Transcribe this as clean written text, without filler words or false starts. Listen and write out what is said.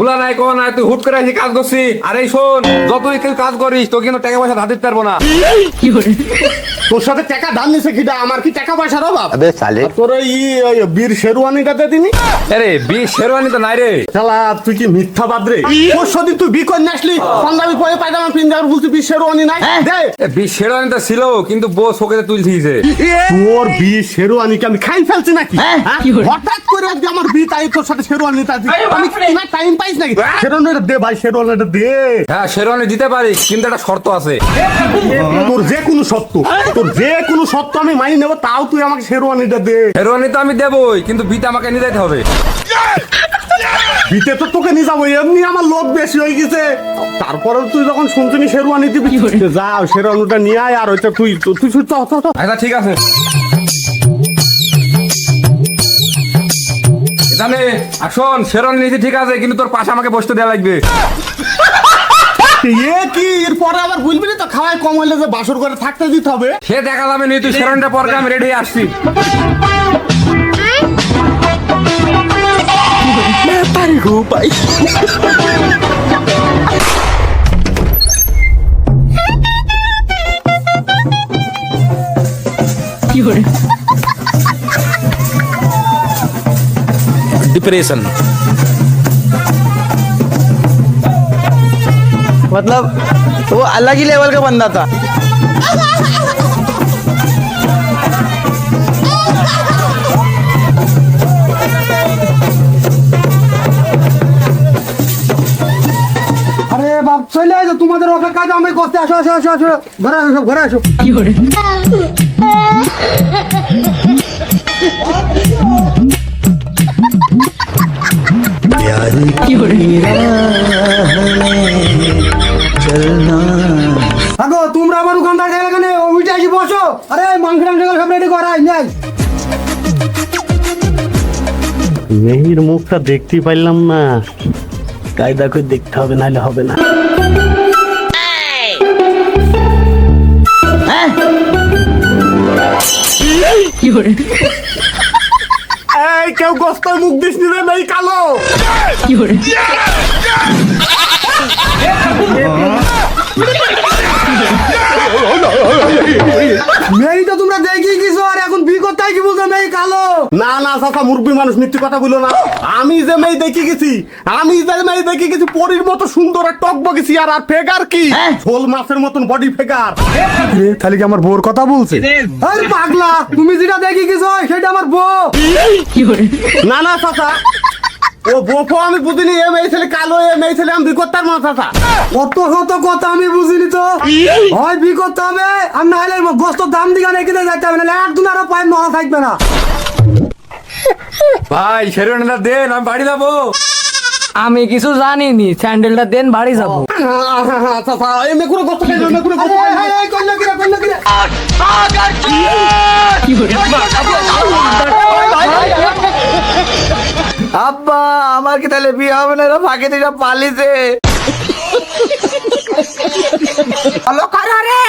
খুলা নাই কোন নাই, তুই হুট করে এসে কাজ করছিস। আরে শোন, যতই তুই কাজ করিস তো কিন্তু টাকা পয়সা ধার দিতে পারবো না। তোর সাথে টাকা ধার নিছে কিটা? আমার কি টাকা পয়সার অভাব? अबे साले তোর ওই বীর শেরওয়ানিটা দে দিনি। আরে বি শেরওয়ানি তো নাই রে। শালা তুই কি মিথ্যাবাদ রে? তোর সাথে তুই বি করে আসলি, পাঞ্জাবি পরে পায়জামা পিন যাওয়ার বলছিস বীর শেরওয়ানি নাই? দে বি শেরওয়ানি তো ছিল কিন্তু বউ শোকেতে তুলছিছে। তোর বি শেরওয়ানিকে আমি খাই ফেলছি নাকি? হ্যাঁ? হঠাৎ করে আজকে আমার বি তাই তোর সাথে শেরওয়ানিটা আছে, আমি কি না টাইম পাইস নাকি? শেরওয়ানিটা দে ভাই, শেরওয়ানিটা দে। হ্যাঁ শেরওয়ানি দিতে পারিস কিন্তু একটা শর্ত আছে। তোর যে কোনো সত্য, তোর যে কোনো সত্য আমি মানি নেব, তাও তুই আমাকে শেরওয়ানিটা দে। শেরওয়ানি তো আমি দেবই কিন্তু বিতে আমাকে নিয়ে যেতে হবে। বিতে তো তোকে নিয়ে যাবো, এমনি আমার লোক বেশি হয়ে গেছে। তারপরে তুই যখন শুনছিনি শেরওয়ানি দিবি, যাও শেরওয়ানিটা নিয়ে আয়। আর ওইটা তুই তুই তুই চ চ চ। আচ্ছা ঠিক আছে, জানে শোন শেরওয়ানি নিতে ঠিক আছে কিন্তু তোর পাশে আমাকে বসতে দেওয়া লাগবে। এ কি এরপরে আবার বলবি না তো, খাওয়ায় কম হলে যে বাসর করে থাকতে দিতে হবে? সে দেখা যাবে নি, তুই শেরওয়ানিটা পরে আমি রেডি হয়ে আসছি। डिप्रेशन मतलब वो अलग ही लेवल का बंदा था। আরে বাপ চলে আসো, তোমাদের অপেক্ষায় আমি করতে। আসো আসো আসো আসো, ঘরে আসো ঘরে আসো। আগো তোমরা আমার দোকানদার গেলে কেন? ওইটা এসে বসো। আরে মাংস টাংস সব রেডি করাই নাই। মেহির মুখটা দেখতেই পাইলাম না, কায়দা করে দেখতে হবে, নাহলে হবে না। এই কেউ গোস্তের মুখ দিস নিবে মেয়ে কালো। মেয়ে তো তোমরা দেখি কিছু, আর এখন বি করতে কি বলছো মেয়ে কালো? না না চাচা, মুরব্বী মানুষ মিথ্যে কথা বলো না। আমি যে মেয়ে দেখি গেছি, আমি যে মেয়ে দেখি গেছি, পরীর মতো সুন্দর আর টকবকে চেহারা, আর ফেগার কি ঝোল মাছের মতন বডি ফেগার। তাহলে কি আমার বউর কথা বলছে? আরে পাগলা, তুমি যেটা দেখি গেছো সেটা আমার বউ। না না চাচা, ও বউ আমি বুঝিনি। এ মেয়ে ছেলে কালো, এ মেয়ে ছেলে আমি বি করতে পারবো না চাচা। কত কত কথা আমি বুঝিনি তো। হয় বি করতে হবে, আর না হলে গোস্তর দাম দিকে রেখে যাইতে হবে, না একদিন আরো পায়ের নড়া থাকবে না। ভাই শেরওয়ানিটা দেন, আমি বাড়ি যাবো। আমি কিছু জানিনি, স্যান্ডেলটা দেন বাড়ি যাবো। চাচা এই মেকুরে গোস্ত খাই না, মেকুরে গোস্ত খাই না। এই কইলো কিরা কইলো কিরা। আব্বা আমার কি তাহলে বিয়ে হবে না? এরা ফাঁকে দিয়ে পালিছে। ভালো কর রে।